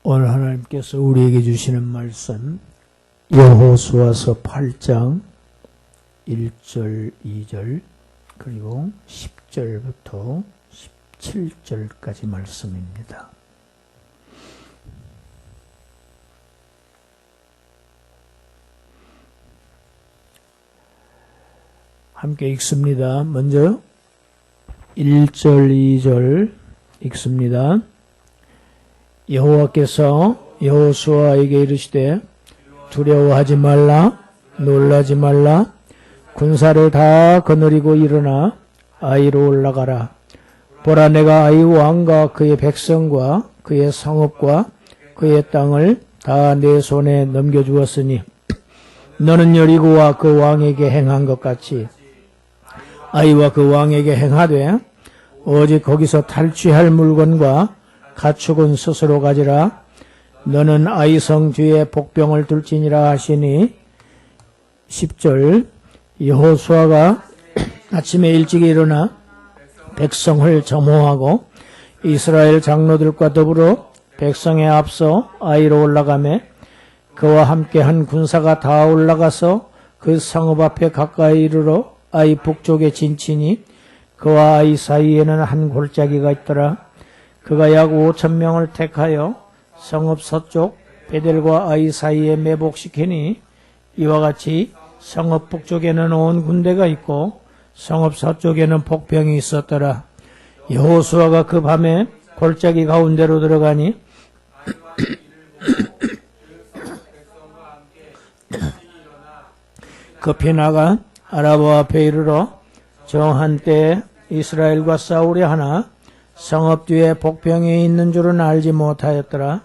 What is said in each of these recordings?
오늘 하나님께서 우리에게 주시는 말씀 여호수아서 8장 1절, 2절 그리고 10절부터 17절까지 말씀입니다. 함께 읽습니다. 먼저 1절, 2절 읽습니다. 여호와께서 여호수아에게 이르시되 두려워하지 말라, 놀라지 말라, 군사를 다 거느리고 일어나 아이로 올라가라. 보라, 내가 아이 왕과 그의 백성과 그의 성읍과 그의 땅을 다 내 손에 넘겨주었으니 너는 여리고와 그 왕에게 행한 것 같이 아이와 그 왕에게 행하되 오직 거기서 탈취할 물건과 가축은 스스로 가지라. 너는 아이 성 뒤에 복병을 둘지니라 하시니 10절 여호수아가 아침에 일찍 일어나 백성을 점호하고 이스라엘 장로들과 더불어 백성에 앞서 아이로 올라가매 그와 함께한 군사가 다 올라가서 그 성읍 앞에 가까이 이르러 아이 북쪽에 진치니 그와 아이 사이에는 한 골짜기가 있더라. 그가 약 5,000명을 택하여 성읍 서쪽 베델과 아이 사이에 매복시키니 이와 같이 성읍 북쪽에는 온 군대가 있고 성읍 서쪽에는 복병이 있었더라. 여호수아가 그 밤에 골짜기 가운데로 들어가니 급히 나가 아라바 앞에 이르러 정한 때에 이스라엘과 싸우려 하나 성읍 뒤에 복병이 있는 줄은 알지 못하였더라.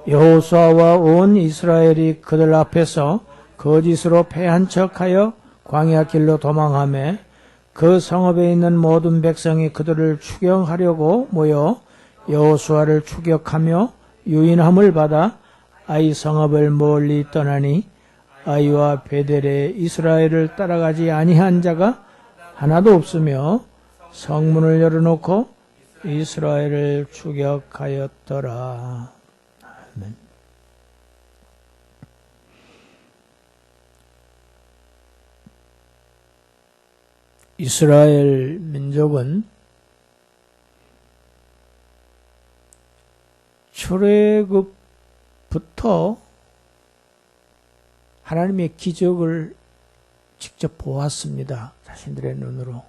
여호수아와 온 이스라엘이 그들 앞에서 거짓으로 패한 척하여 광야 길로 도망하매 그 성읍에 있는 모든 백성이 그들을 추격하려고 모여 여호수아를 추격하며 유인함을 받아 아이 성읍을 멀리 떠나니 아이와 베델에 이스라엘을 따라가지 아니한 자가 하나도 없으며 성문을 열어놓고 이스라엘을 추격하였더라. 아멘. 이스라엘 민족은 출애굽부터 하나님의 기적을 직접 보았습니다. 자신들의 눈으로.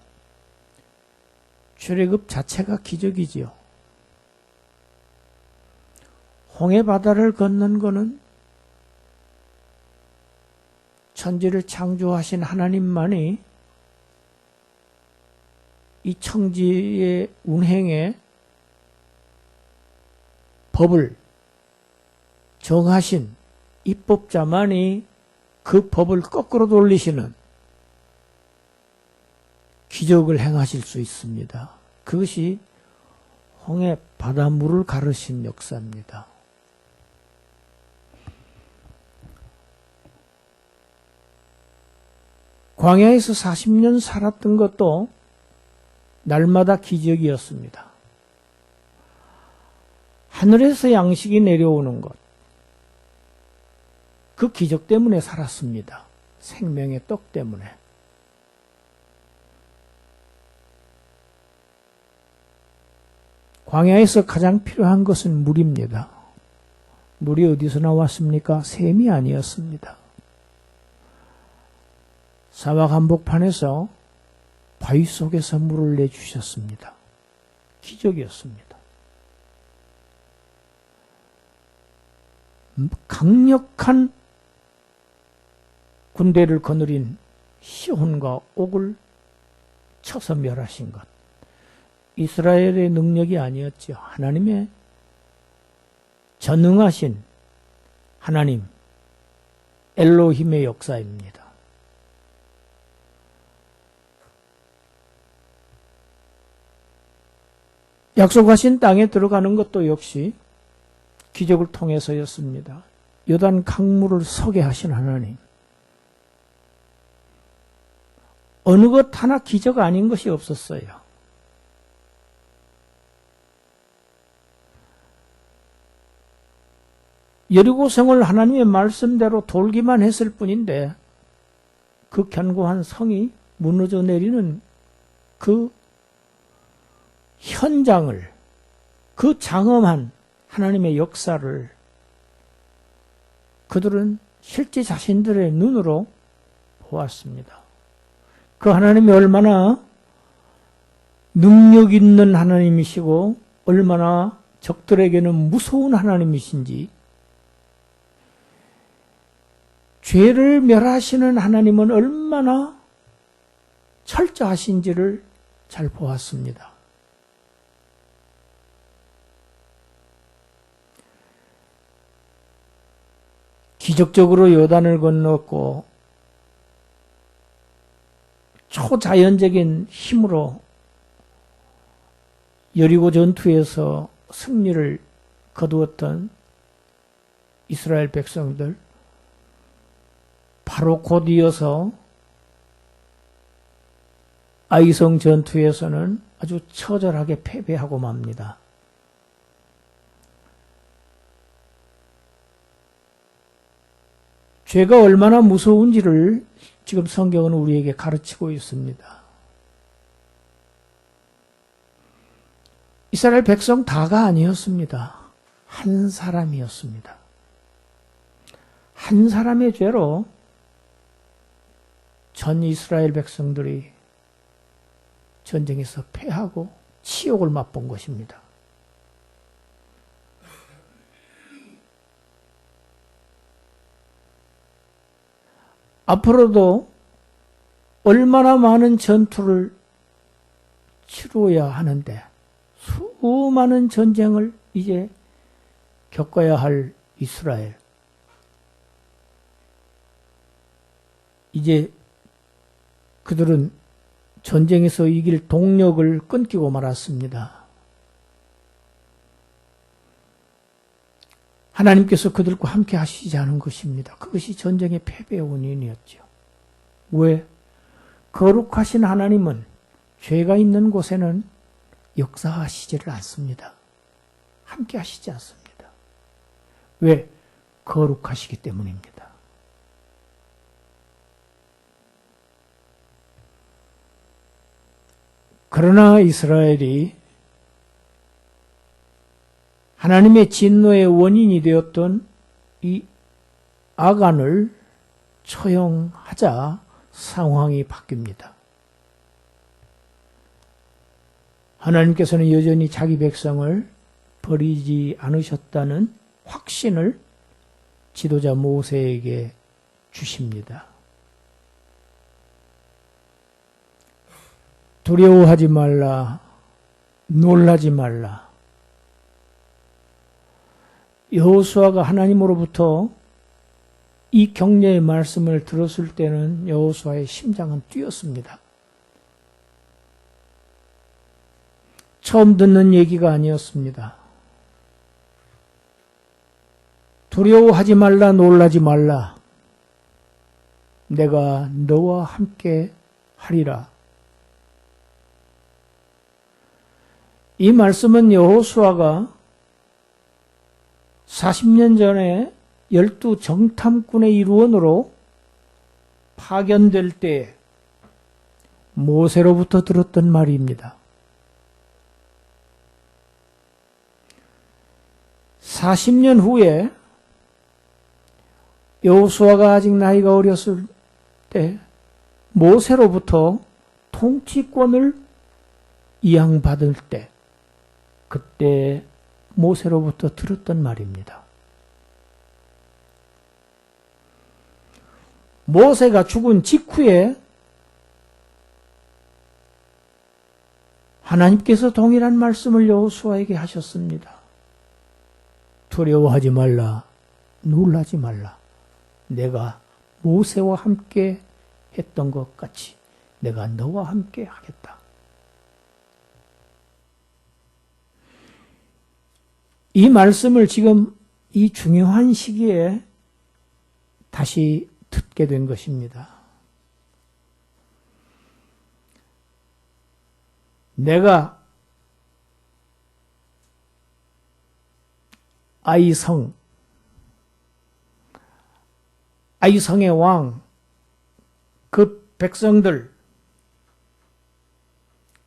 출애굽 자체가 기적이지요. 홍해 바다를 걷는 것은 천지를 창조하신 하나님만이 이 청지의 운행에 법을 정하신 입법자만이 그 법을 거꾸로 돌리시는 기적을 행하실 수 있습니다. 그것이 홍해 바닷물을 가르신 역사입니다. 광야에서 40년 살았던 것도 날마다 기적이었습니다. 하늘에서 양식이 내려오는 것, 그 기적 때문에 살았습니다. 생명의 떡 때문에. 광야에서 가장 필요한 것은 물입니다. 물이 어디서 나왔습니까? 샘이 아니었습니다. 사막 한복판에서 바위 속에서 물을 내주셨습니다. 기적이었습니다. 강력한 군대를 거느린 시혼과 옥을 쳐서 멸하신 것. 이스라엘의 능력이 아니었죠. 하나님의 전능하신 하나님, 엘로힘의 역사입니다. 약속하신 땅에 들어가는 것도 역시 기적을 통해서였습니다. 요단 강물을 서게 하신 하나님. 어느 것 하나 기적 아닌 것이 없었어요. 여리고성을 하나님의 말씀대로 돌기만 했을 뿐인데 그 견고한 성이 무너져 내리는 그 현장을, 그 장엄한 하나님의 역사를 그들은 실제 자신들의 눈으로 보았습니다. 그 하나님이 얼마나 능력 있는 하나님이시고 얼마나 적들에게는 무서운 하나님이신지, 죄를 멸하시는 하나님은 얼마나 철저하신지를 잘 보았습니다. 기적적으로 요단을 건넜고 초자연적인 힘으로 여리고 전투에서 승리를 거두었던 이스라엘 백성들, 바로 곧 이어서 아이성 전투에서는 아주 처절하게 패배하고 맙니다. 죄가 얼마나 무서운지를 지금 성경은 우리에게 가르치고 있습니다. 이스라엘 백성 다가 아니었습니다. 한 사람이었습니다. 한 사람의 죄로 전 이스라엘 백성들이 전쟁에서 패하고 치욕을 맛본 것입니다. 앞으로도 얼마나 많은 전투를 치루어야 하는데 수많은 전쟁을 이제 겪어야 할 이스라엘. 이제 그들은 전쟁에서 이길 동력을 끊기고 말았습니다. 하나님께서 그들과 함께 하시지 않은 것입니다. 그것이 전쟁의 패배의 원인이었죠. 왜? 거룩하신 하나님은 죄가 있는 곳에는 역사하시지를 않습니다. 함께 하시지 않습니다. 왜? 거룩하시기 때문입니다. 그러나 이스라엘이 하나님의 진노의 원인이 되었던 이 아간을 처형하자 상황이 바뀝니다. 하나님께서는 여전히 자기 백성을 버리지 않으셨다는 확신을 지도자 모세에게 주십니다. 두려워하지 말라, 놀라지 말라. 여호수아가 하나님으로부터 이 격려의 말씀을 들었을 때는 여호수아의 심장은 뛰었습니다. 처음 듣는 얘기가 아니었습니다. 두려워하지 말라, 놀라지 말라. 내가 너와 함께 하리라. 이 말씀은 여호수아가 40년 전에 12 정탐꾼의 일원으로 파견될 때 모세로부터 들었던 말입니다. 40년 후에 여호수아가 아직 나이가 어렸을 때 모세로부터 통치권을 이양받을 때 그때 모세로부터 들었던 말입니다. 모세가 죽은 직후에 하나님께서 동일한 말씀을 여호수아에게 하셨습니다. 두려워하지 말라, 놀라지 말라. 내가 모세와 함께 했던 것 같이 내가 너와 함께 하겠다. 이 말씀을 지금 이 중요한 시기에 다시 듣게 된 것입니다. 내가 아이성, 아이성의 왕, 그 백성들,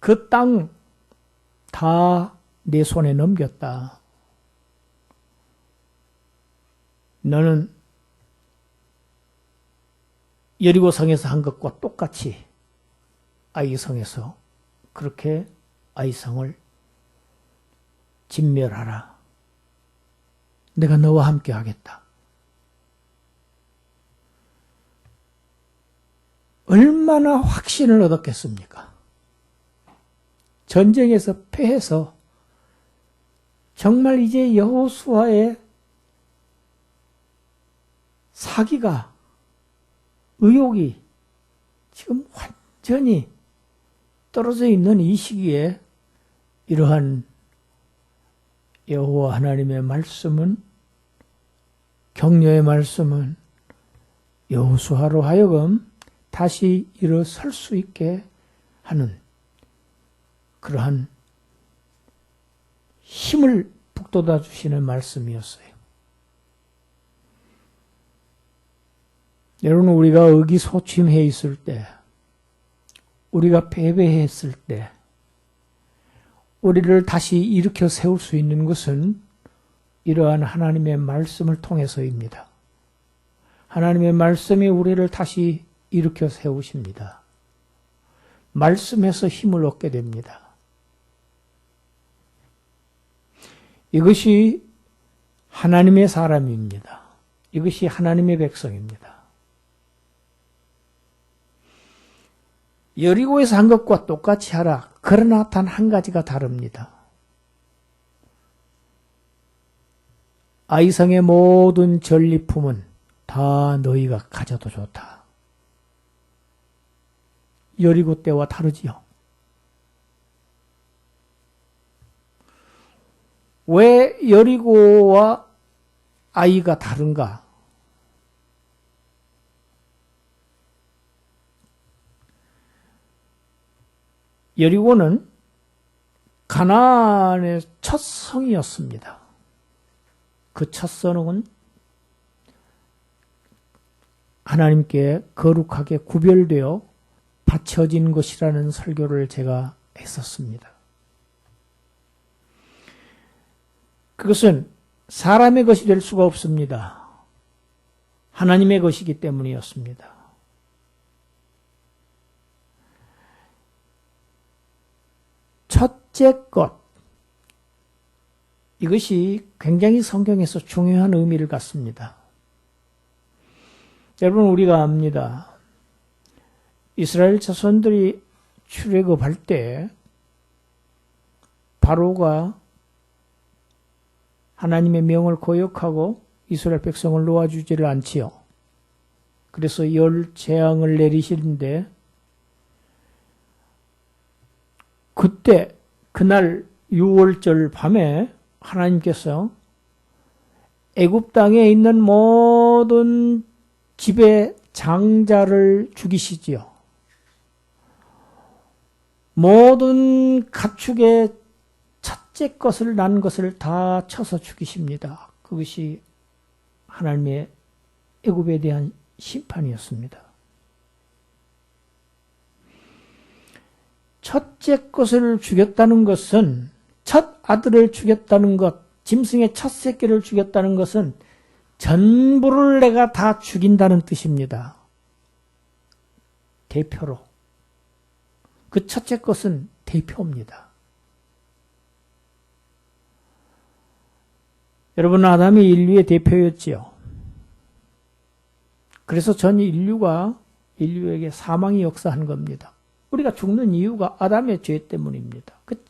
그 땅 다 내 손에 넘겼다. 너는 여리고 성에서 한 것과 똑같이 아이성에서 그렇게 아이성을 진멸하라. 내가 너와 함께 하겠다. 얼마나 확신을 얻었겠습니까? 전쟁에서 패해서 정말 이제 여호수아의 사기가, 의욕이 지금 완전히 떨어져 있는 이 시기에 이러한 여호와 하나님의 말씀은, 격려의 말씀은 여호수아로 하여금 다시 일어설 수 있게 하는 그러한 힘을 북돋아 주시는 말씀이었어요. 여러분, 우리가 의기소침해 있을 때, 우리가 패배했을 때 우리를 다시 일으켜 세울 수 있는 것은 이러한 하나님의 말씀을 통해서입니다. 하나님의 말씀이 우리를 다시 일으켜 세우십니다. 말씀에서 힘을 얻게 됩니다. 이것이 하나님의 사람입니다. 이것이 하나님의 백성입니다. 여리고에서 한 것과 똑같이 하라. 그러나 단 한 가지가 다릅니다. 아이성의 모든 전리품은 다 너희가 가져도 좋다. 여리고 때와 다르지요. 왜 여리고와 아이가 다른가? 여리고는 가나안의 첫 성이었습니다. 그 첫 성은 하나님께 거룩하게 구별되어 바쳐진 것이라는 설교를 제가 했었습니다. 그것은 사람의 것이 될 수가 없습니다. 하나님의 것이기 때문이었습니다. 첫째 것, 이것이 굉장히 성경에서 중요한 의미를 갖습니다. 여러분, 우리가 압니다. 이스라엘 자손들이 출애굽할 때 바로가 하나님의 명을 거역하고 이스라엘 백성을 놓아주지를 않지요. 그래서 열 재앙을 내리시는데 그때 그날 6월절 밤에 하나님께서 애굽 땅에 있는 모든 집의 장자를 죽이시지요. 모든 가축의 첫째 것을 난 것을 다 쳐서 죽이십니다. 그것이 하나님의 애굽에 대한 심판이었습니다. 첫째 것을 죽였다는 것은, 첫 아들을 죽였다는 것, 짐승의 첫 새끼를 죽였다는 것은 전부를 내가 다 죽인다는 뜻입니다. 대표로. 그 첫째 것은 대표입니다. 여러분, 아담이 인류의 대표였지요. 그래서 전 인류에게 사망이 역사한 겁니다. 우리가 죽는 이유가 아담의 죄 때문입니다. 그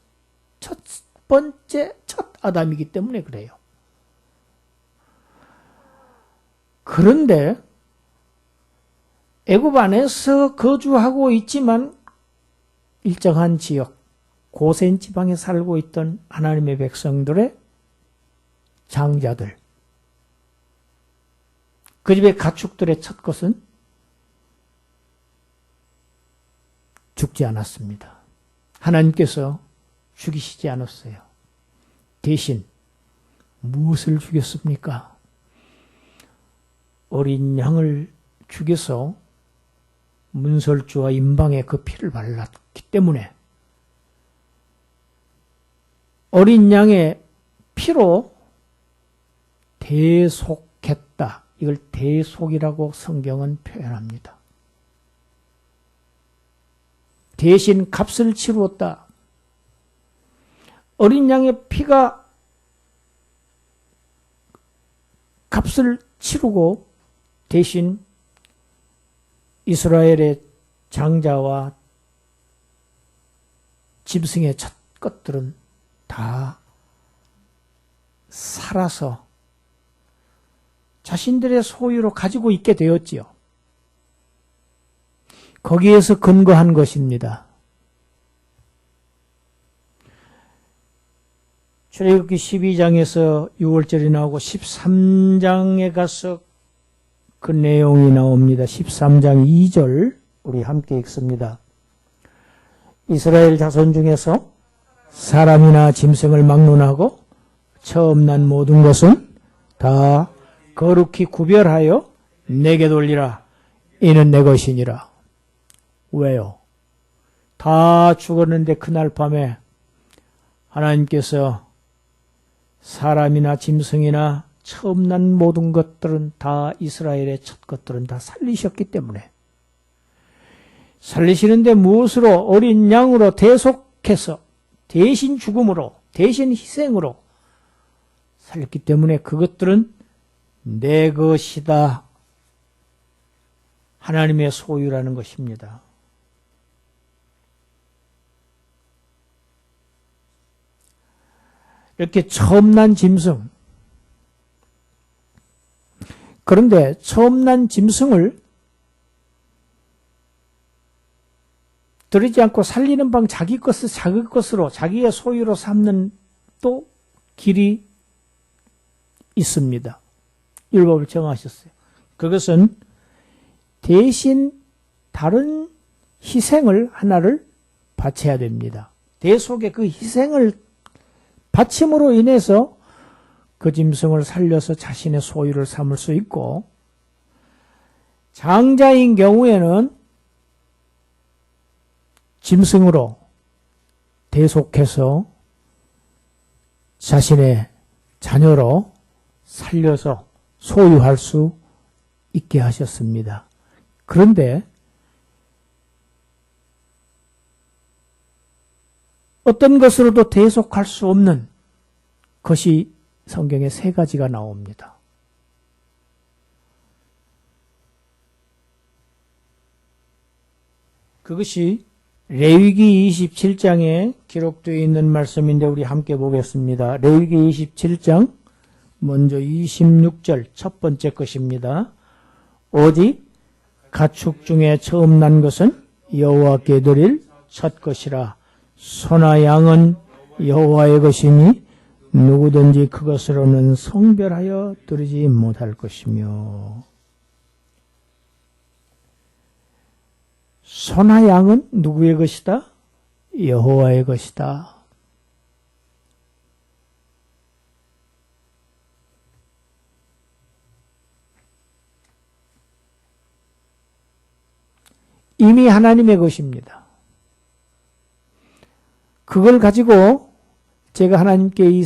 첫 번째, 첫 아담이기 때문에 그래요. 그런데 애굽 안에서 거주하고 있지만 일정한 지역, 고센 지방에 살고 있던 하나님의 백성들의 장자들, 그 집의 가축들의 첫 것은 죽지 않았습니다. 하나님께서 죽이시지 않았어요. 대신 무엇을 죽였습니까? 어린 양을 죽여서 문설주와 임방에 그 피를 발랐기 때문에 어린 양의 피로 대속했다. 이걸 대속이라고 성경은 표현합니다. 대신 값을 치루었다. 어린 양의 피가 값을 치르고 대신 이스라엘의 장자와 짐승의 첫 것들은 다 살아서 자신들의 소유로 가지고 있게 되었지요. 거기에서 근거한 것입니다. 출애굽기 12장에서 6월절이 나오고 13장에 가서 그 내용이 나옵니다. 13장 2절 우리 함께 읽습니다. 이스라엘 자손 중에서 사람이나 짐승을 막론하고 처음 난 모든 것은 다 거룩히 구별하여 내게 돌리라. 이는 내 것이니라. 왜요? 다 죽었는데 그날 밤에 하나님께서 사람이나 짐승이나 처음 난 모든 것들은 다 이스라엘의 첫 것들은 다 살리셨기 때문에 살리시는데 무엇으로? 어린 양으로 대속해서 대신 죽음으로 대신 희생으로 살렸기 때문에 그것들은 내 것이다. 하나님의 소유라는 것입니다. 이렇게 처음 난 짐승. 그런데 처음 난 짐승을 들이지 않고 살리는 방 자기 것으로 자기의 소유로 삼는 또 길이 있습니다. 율법을 정하셨어요. 그것은 대신 다른 희생을 하나를 바쳐야 됩니다. 대속의 그 희생을 바침으로 인해서 그 짐승을 살려서 자신의 소유를 삼을 수 있고 장자인 경우에는 짐승으로 대속해서 자신의 자녀로 살려서 소유할 수 있게 하셨습니다. 그런데 어떤 것으로도 대속할 수 없는 것이 성경에 세 가지가 나옵니다. 그것이 레위기 27장에 기록되어 있는 말씀인데 우리 함께 보겠습니다. 레위기 27장 먼저 26절 첫 번째 것입니다. 오직 가축 중에 처음 난 것은 여호와께 드릴 첫 것이라. 소나 양은 여호와의 것이니 누구든지 그것으로는 성별하여 드리지 못할 것이며. 소나 양은 누구의 것이다? 여호와의 것이다. 이미 하나님의 것입니다. 그걸 가지고 제가 하나님께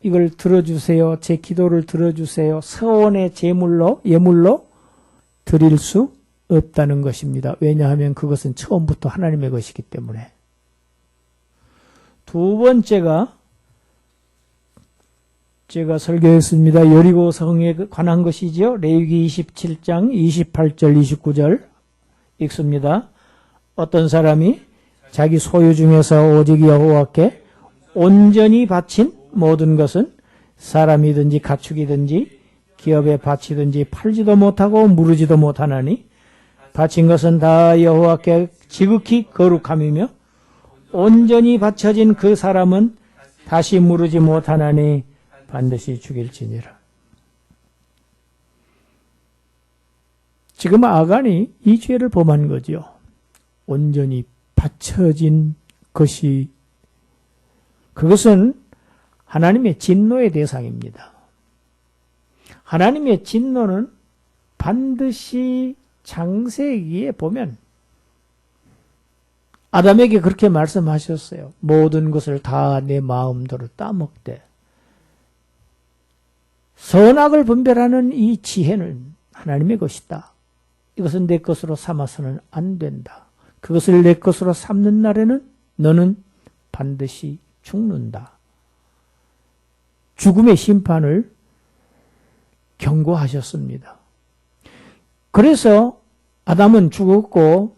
이걸 들어주세요. 제 기도를 들어주세요. 서원의 예물로 드릴 수 없다는 것입니다. 왜냐하면 그것은 처음부터 하나님의 것이기 때문에. 두 번째가 제가 설교했습니다. 여리고 성에 관한 것이죠. 레위기 27장 28절 29절 읽습니다. 어떤 사람이 자기 소유 중에서 오직 여호와께 온전히 바친 모든 것은 사람이든지 가축이든지 기업에 바치든지 팔지도 못하고 무르지도 못하나니 바친 것은 다 여호와께 지극히 거룩함이며 온전히 바쳐진 그 사람은 다시 무르지 못하나니 반드시 죽일지니라. 지금 아간이 이 죄를 범한 거죠. 온전히 바쳐진 것이 그것은 하나님의 진노의 대상입니다. 하나님의 진노는 반드시 창세기에 보면 아담에게 그렇게 말씀하셨어요. 모든 것을 다 내 마음대로 따먹되 선악을 분별하는 이 지혜는 하나님의 것이다. 이것은 내 것으로 삼아서는 안 된다. 그것을 내 것으로 삼는 날에는 너는 반드시 죽는다. 죽음의 심판을 경고하셨습니다. 그래서 아담은 죽었고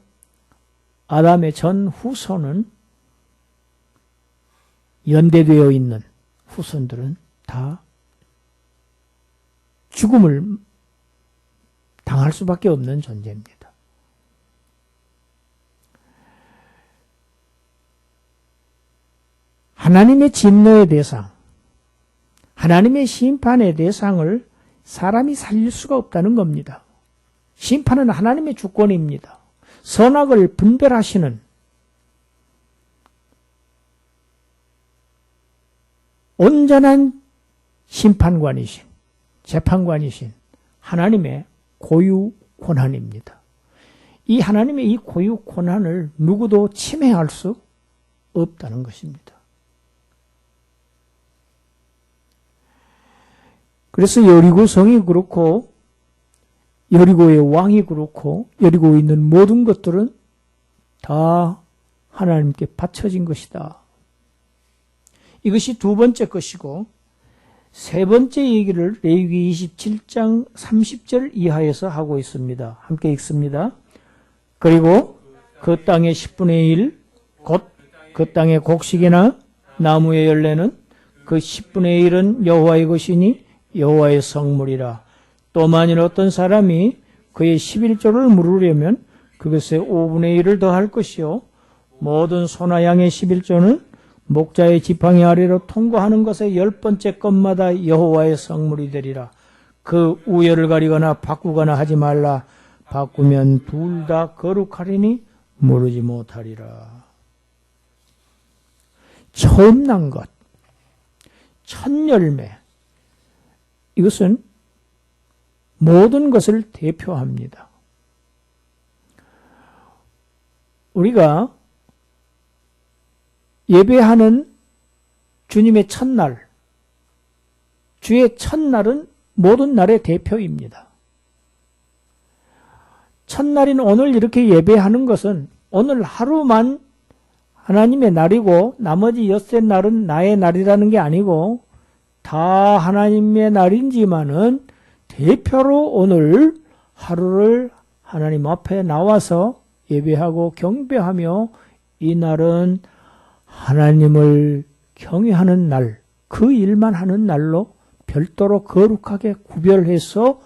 아담의 전 후손은 연대되어 있는 후손들은 다 죽음을 당할 수밖에 없는 존재입니다. 하나님의 진노의 대상, 하나님의 심판의 대상을 사람이 살릴 수가 없다는 겁니다. 심판은 하나님의 주권입니다. 선악을 분별하시는 온전한 심판관이신, 재판관이신 하나님의 고유 권한입니다. 이 하나님의 이 고유 권한을 누구도 침해할 수 없다는 것입니다. 그래서 여리고 성이 그렇고 여리고의 왕이 그렇고 여리고에 있는 모든 것들은 다 하나님께 바쳐진 것이다. 이것이 두 번째 것이고 세 번째 얘기를 레위기 27장 30절 이하에서 하고 있습니다. 함께 읽습니다. 그리고 그 땅의 10분의 1, 곧 그 땅의 곡식이나 나무의 열매는 그 10분의 1은 여호와의 것이니 여호와의 성물이라. 또 만일 어떤 사람이 그의 11조를 물으려면 그것에 5분의 1을 더할 것이요 모든 소나 양의 11조는 목자의 지팡이 아래로 통과하는 것의 10번째 것마다 여호와의 성물이 되리라. 그 우열을 가리거나 바꾸거나 하지 말라. 바꾸면 둘 다 거룩하리니 모르지 못하리라. 처음 난 것, 첫 열매, 이것은 모든 것을 대표합니다. 우리가 예배하는 주님의 첫날, 주의 첫날은 모든 날의 대표입니다. 첫날인 오늘 이렇게 예배하는 것은 오늘 하루만 하나님의 날이고 나머지 6날은 나의 날이라는 게 아니고 다 하나님의 날인지만은 대표로 오늘 하루를 하나님 앞에 나와서 예배하고 경배하며 이 날은 하나님을 경외하는 날, 그 일만 하는 날로 별도로 거룩하게 구별해서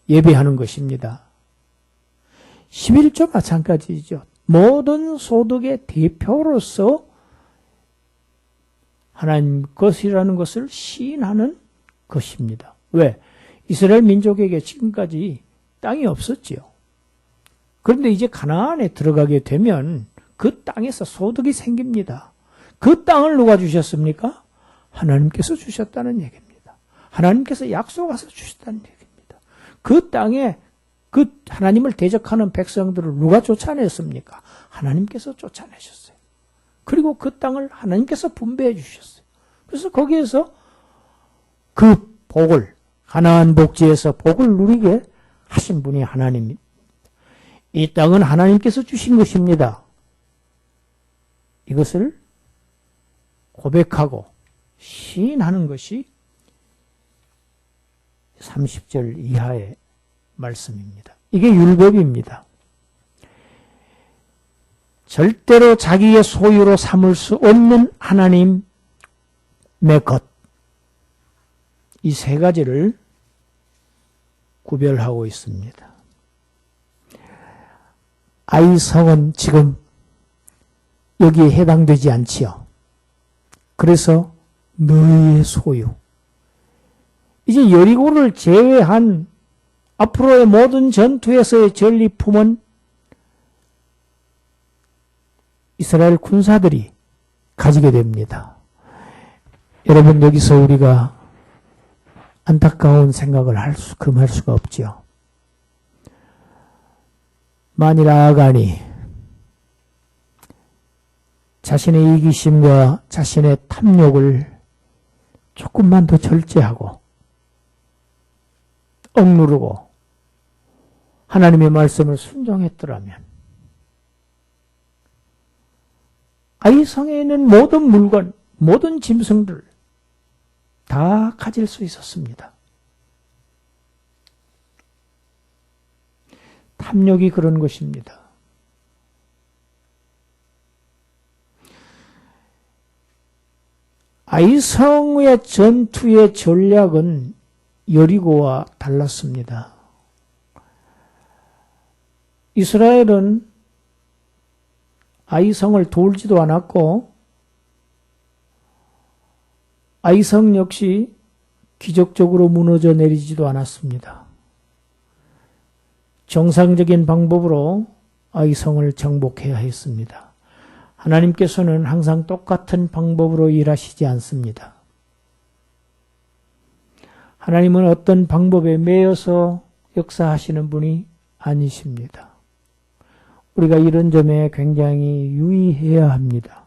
예배하는 것입니다. 11조 마찬가지죠. 모든 소득의 대표로서 하나님 것이라는 것을 시인하는 것입니다. 왜? 이스라엘 민족에게 지금까지 땅이 없었지요. 그런데 이제 가나안에 들어가게 되면 그 땅에서 소득이 생깁니다. 그 땅을 누가 주셨습니까? 하나님께서 주셨다는 얘기입니다. 하나님께서 약속하셔 주셨다는 얘기입니다. 그 땅에 그 하나님을 대적하는 백성들을 누가 쫓아냈습니까? 하나님께서 쫓아내셨어요. 그리고 그 땅을 하나님께서 분배해 주셨어요. 그래서 거기에서 그 복을, 가나안 복지에서 복을 누리게 하신 분이 하나님입니다. 이 땅은 하나님께서 주신 것입니다. 이것을 고백하고 시인하는 것이 30절 이하의 말씀입니다. 이게 율법입니다. 절대로 자기의 소유로 삼을 수 없는 하나님의 것, 이 세 가지를 구별하고 있습니다. 아이성은 지금 여기에 해당되지 않지요. 그래서 너희의 소유. 이제 여리고를 제외한 앞으로의 모든 전투에서의 전리품은 이스라엘 군사들이 가지게 됩니다. 여러분, 여기서 우리가 안타까운 생각을 금할 수가 없지요. 만일 아간이 자신의 이기심과 자신의 탐욕을 조금만 더 절제하고 억누르고 하나님의 말씀을 순종했더라면 아이성에 있는 모든 물건, 모든 짐승들 다 가질 수 있었습니다. 탐욕이 그런 것입니다. 아이성의 전투의 전략은 여리고와 달랐습니다. 이스라엘은 아이성을 돌지도 않았고 아이성 역시 기적적으로 무너져 내리지도 않았습니다. 정상적인 방법으로 아이성을 정복해야 했습니다. 하나님께서는 항상 똑같은 방법으로 일하시지 않습니다. 하나님은 어떤 방법에 매여서 역사하시는 분이 아니십니다. 우리가 이런 점에 굉장히 유의해야 합니다.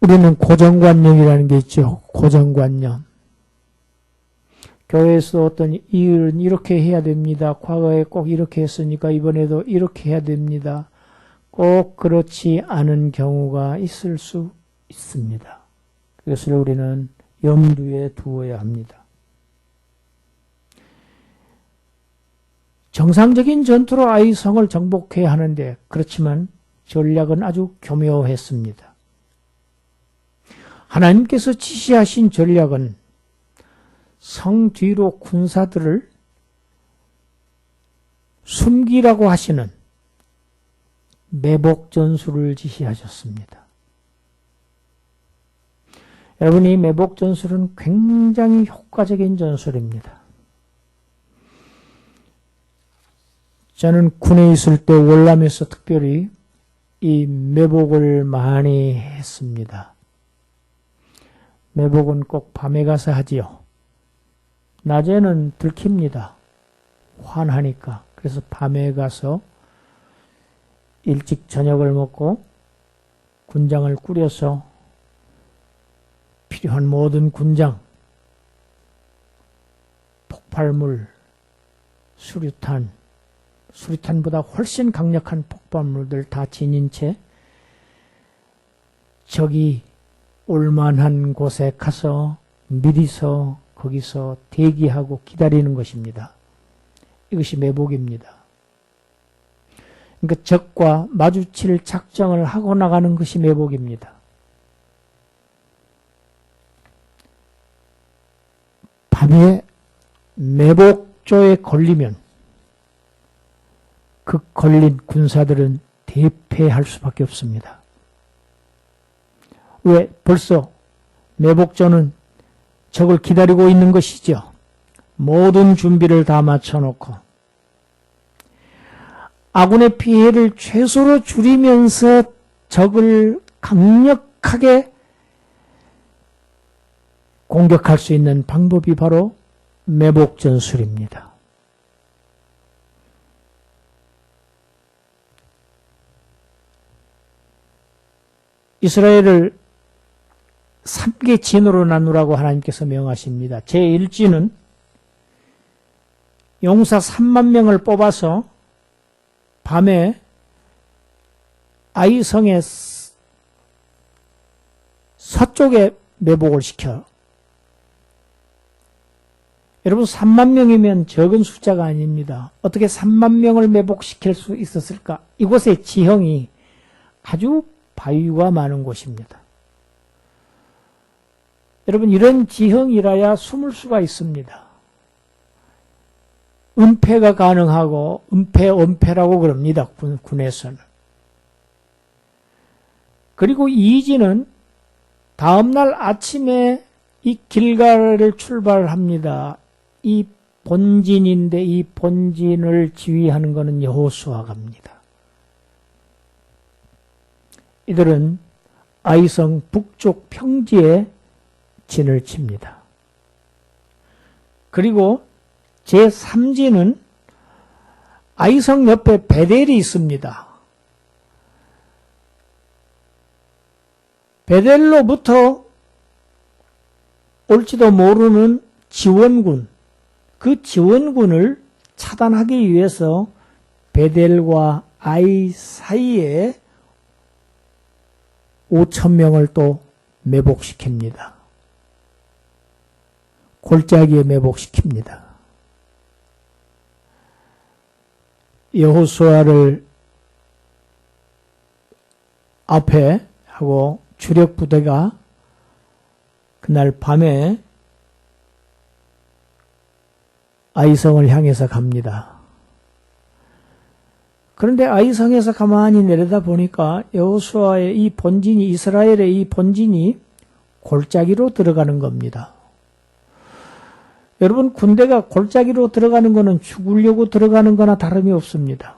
우리는 고정관념이라는 게 있죠. 고정관념. 교회에서 어떤 일은 이렇게 해야 됩니다. 과거에 꼭 이렇게 했으니까 이번에도 이렇게 해야 됩니다. 꼭 그렇지 않은 경우가 있을 수 있습니다. 그것을 우리는 염두에 두어야 합니다. 정상적인 전투로 아이성을 정복해야 하는데 그렇지만 전략은 아주 교묘했습니다. 하나님께서 지시하신 전략은 성 뒤로 군사들을 숨기라고 하시는 매복 전술을 지시하셨습니다. 여러분, 이 매복 전술은 굉장히 효과적인 전술입니다. 저는 군에 있을 때 월남에서 특별히 이 매복을 많이 했습니다. 매복은 꼭 밤에 가서 하지요. 낮에는 들킵니다. 환하니까. 그래서 밤에 가서 일찍 저녁을 먹고 군장을 꾸려서 필요한 모든 군장, 폭발물, 수류탄보다 훨씬 강력한 폭발물들 다 지닌 채 적이 올만한 곳에 가서 미리서 거기서 대기하고 기다리는 것입니다. 이것이 매복입니다. 그러니까 적과 마주칠 작정을 하고 나가는 것이 매복입니다. 밤에 매복조에 걸리면 그 걸린 군사들은 대패할 수밖에 없습니다. 왜? 벌써 매복조는 적을 기다리고 있는 것이죠. 모든 준비를 다 맞춰놓고 아군의 피해를 최소로 줄이면서 적을 강력하게 공격할 수 있는 방법이 바로 매복전술입니다. 이스라엘을 3개 진으로 나누라고 하나님께서 명하십니다. 제1진은 용사 3만 명을 뽑아서 밤에 아이성의 서쪽에 매복을 시켜. 여러분, 3만 명이면 적은 숫자가 아닙니다. 어떻게 3만 명을 매복시킬 수 있었을까? 이곳의 지형이 아주 바위가 많은 곳입니다. 여러분, 이런 지형이라야 숨을 수가 있습니다. 은폐가 가능하고 은폐, 그럽니다. 군에서는. 그리고 이진은 다음날 아침에 이 길갈을 출발합니다. 이 본진인데 이 본진을 지휘하는 것은 여호수아갑니다. 이들은 아이성 북쪽 평지에 진을 칩니다. 그리고 제3지는 아이성 옆에 베델이 있습니다. 베델로부터 올지도 모르는 지원군, 그 지원군을 차단하기 위해서 베델과 아이 사이에 5,000명을 또 매복시킵니다. 골짜기에 매복시킵니다. 여호수아를 앞에 하고 주력 부대가 그날 밤에 아이성을 향해서 갑니다. 그런데 아이성에서 가만히 내려다 보니까 여호수아의 이 본진이, 이스라엘의 이 본진이 골짜기로 들어가는 겁니다. 여러분, 군대가 골짜기로 들어가는 것은 죽으려고 들어가는 거나 다름이 없습니다.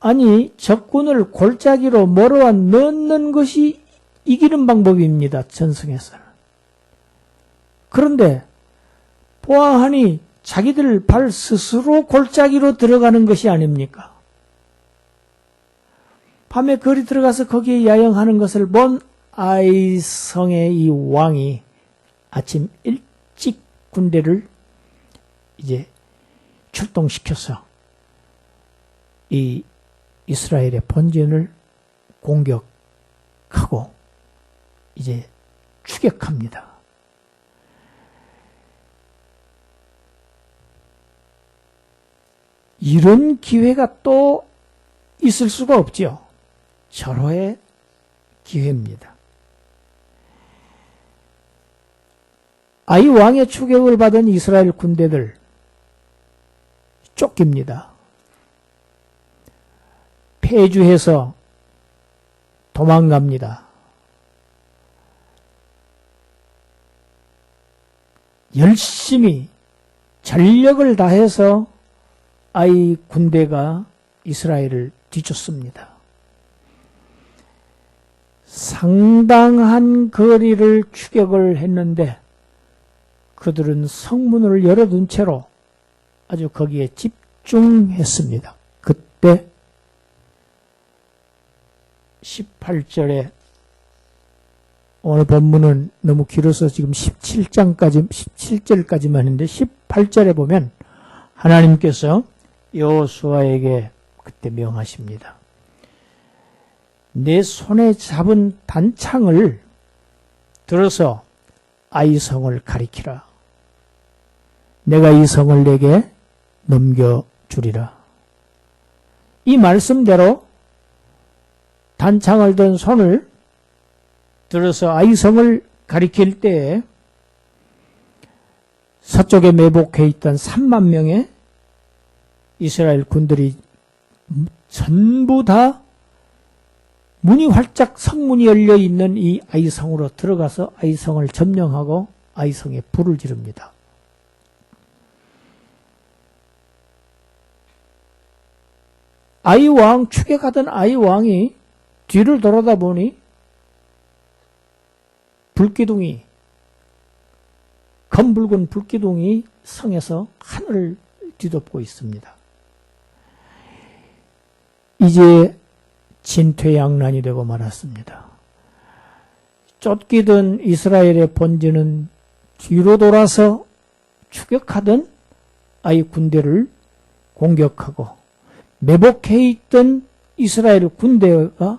아니, 적군을 골짜기로 몰아와 넣는 것이 이기는 방법입니다. 전승에서는. 그런데 보아하니 자기들 발 스스로 골짜기로 들어가는 것이 아닙니까? 밤에 거리 들어가서 거기에 야영하는 것을 본 아이성의 이 왕이 아침 일찍 군대를 이제 출동시켜서 이 이스라엘의 본진을 공격하고 이제 추격합니다. 이런 기회가 또 있을 수가 없죠. 절호의 기회입니다. 아이 왕의 추격을 받은 이스라엘 군대들 쫓깁니다. 폐주해서 도망갑니다. 열심히 전력을 다해서 아이 군대가 이스라엘을 뒤쫓습니다. 상당한 거리를 추격을 했는데 그들은 성문을 열어둔 채로 아주 거기에 집중했습니다. 그때 18절에 오늘 본문은 너무 길어서 지금 17절까지만 했는데 18절에 보면 하나님께서 여호수아에게 그때 명하십니다. 내 손에 잡은 단창을 들어서 아이성을 가리키라. 내가 이 성을 내게 넘겨주리라. 이 말씀대로 단창을 든 손을 들어서 아이성을 가리킬 때에 서쪽에 매복해 있던 3만 명의 이스라엘 군들이 전부 다 문이 활짝 성문이 열려 있는 이 아이성으로 들어가서 아이성을 점령하고 아이성에 불을 지릅니다. 아이왕, 추격하던 아이왕이 뒤를 돌아다 보니 불기둥이, 검붉은 불기둥이 성에서 하늘을 뒤덮고 있습니다. 이제 진퇴양난이 되고 말았습니다. 쫓기던 이스라엘의 본진은 뒤로 돌아서 추격하던 아이 군대를 공격하고 매복해 있던 이스라엘 군대가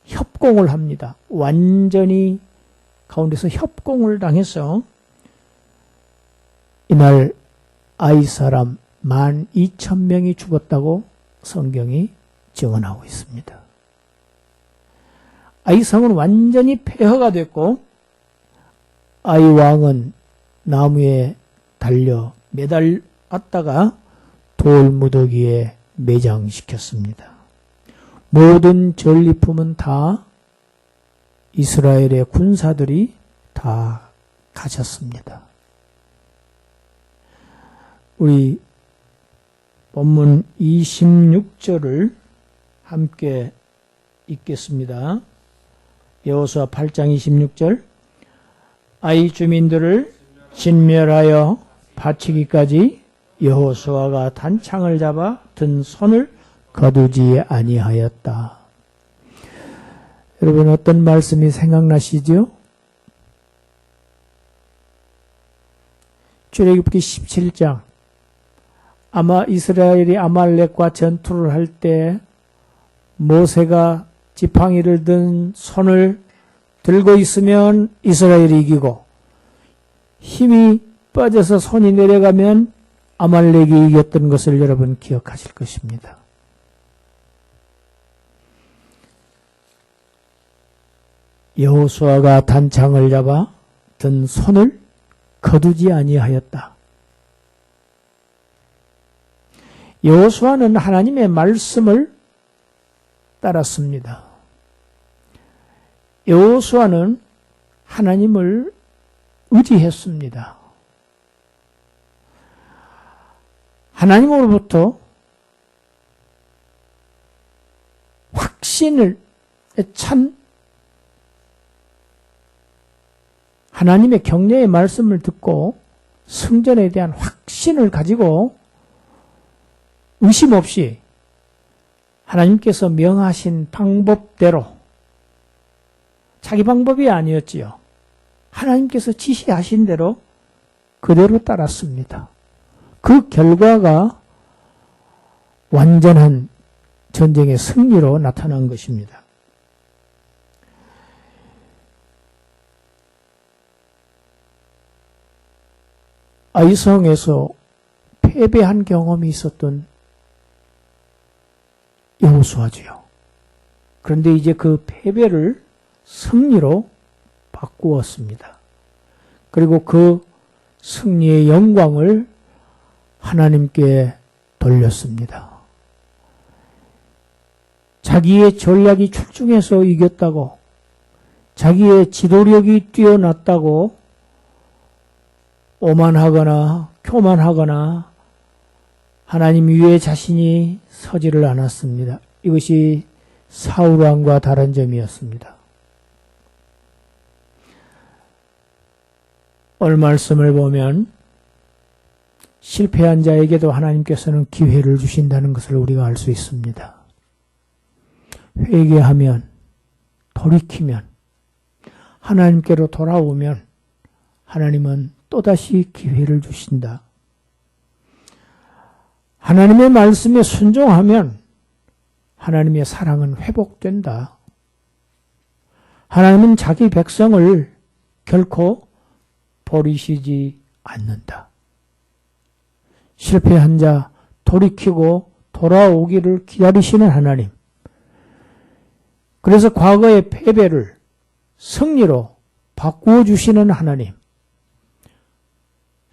협공을 합니다. 완전히 가운데서 협공을 당해서 이날 아이 사람 12,000명이 죽었다고 성경이 증언하고 있습니다. 아이 성은 완전히 폐허가 됐고 아이 왕은 나무에 달려 매달았다가 돌무더기에 매장시켰습니다. 모든 전리품은 다 이스라엘의 군사들이 다 가졌습니다. 우리 본문 26절을 함께 읽겠습니다. 여호수아 8장 26절. 아이 주민들을 진멸하여 바치기까지 여호수아가 단창을 잡아 든 손을 거두지 아니하였다. 여러분 어떤 말씀이 생각나시죠? 출애굽기 17장 아마 이스라엘이 아말렉과 전투를 할 때 모세가 지팡이를 든 손을 들고 있으면 이스라엘이 이기고 힘이 빠져서 손이 내려가면 아말렉이 이겼던 것을 여러분 기억하실 것입니다. 여호수아가 단창을 잡아 든 손을 거두지 아니하였다. 여호수아는 하나님의 말씀을 따랐습니다. 여호수아는 하나님을 의지했습니다. 하나님으로부터 확신을 찬 하나님의 격려의 말씀을 듣고 성전에 대한 확신을 가지고 의심 없이 하나님께서 명하신 방법대로 자기 방법이 아니었지요. 하나님께서 지시하신 대로 그대로 따랐습니다. 그 결과가 완전한 전쟁의 승리로 나타난 것입니다. 아이성에서 패배한 경험이 있었던 여호수아지요. 그런데 이제 그 패배를 승리로 바꾸었습니다. 그리고 그 승리의 영광을 하나님께 돌렸습니다. 자기의 전략이 출중해서 이겼다고, 자기의 지도력이 뛰어났다고 오만하거나 교만하거나 하나님 위에 자신이 서지를 않았습니다. 이것이 사울왕과 다른 점이었습니다. 오늘 말씀을 보면 실패한 자에게도 하나님께서는 기회를 주신다는 것을 우리가 알 수 있습니다. 회개하면, 돌이키면, 하나님께로 돌아오면 하나님은 또다시 기회를 주신다. 하나님의 말씀에 순종하면 하나님의 사랑은 회복된다. 하나님은 자기 백성을 결코 버리시지 않는다. 실패한 자 돌이키고 돌아오기를 기다리시는 하나님. 그래서 과거의 패배를 승리로 바꾸어 주시는 하나님.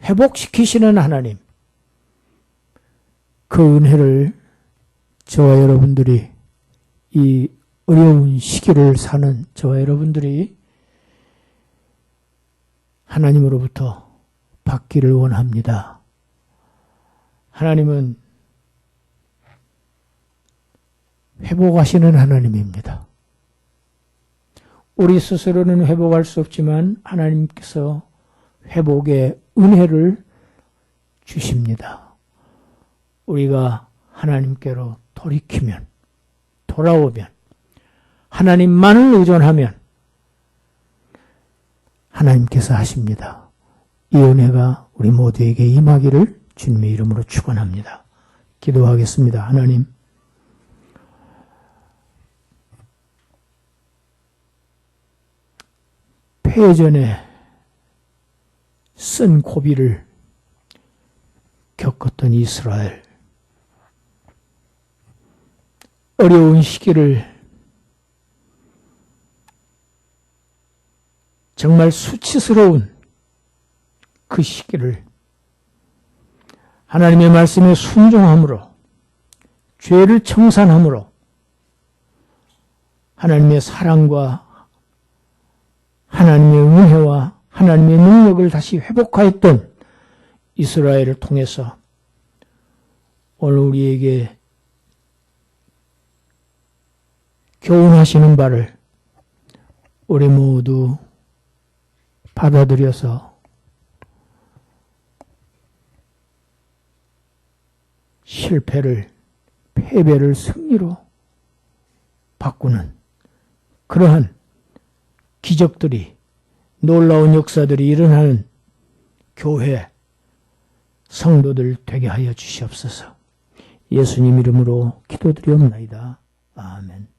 회복시키시는 하나님. 그 은혜를 저와 여러분들이 이 어려운 시기를 사는 저와 여러분들이 하나님으로부터 받기를 원합니다. 하나님은 회복하시는 하나님입니다. 우리 스스로는 회복할 수 없지만 하나님께서 회복의 은혜를 주십니다. 우리가 하나님께로 돌이키면, 돌아오면, 하나님만을 의존하면 하나님께서 하십니다. 이 은혜가 우리 모두에게 임하기를 주님의 이름으로 축원합니다. 기도하겠습니다. 하나님, 패전에 쓴 고비를 겪었던 이스라엘, 어려운 시기를 정말 수치스러운 그 시기를 하나님의 말씀에 순종함으로, 죄를 청산함으로 하나님의 사랑과 하나님의 은혜와 하나님의 능력을 다시 회복하였던 이스라엘을 통해서 오늘 우리에게 교훈하시는 바를 우리 모두 받아들여서 실패를, 패배를 승리로 바꾸는 그러한 기적들이, 놀라운 역사들이 일어나는 교회, 성도들 되게 하여 주시옵소서. 예수님 이름으로 기도드리옵나이다. 아멘.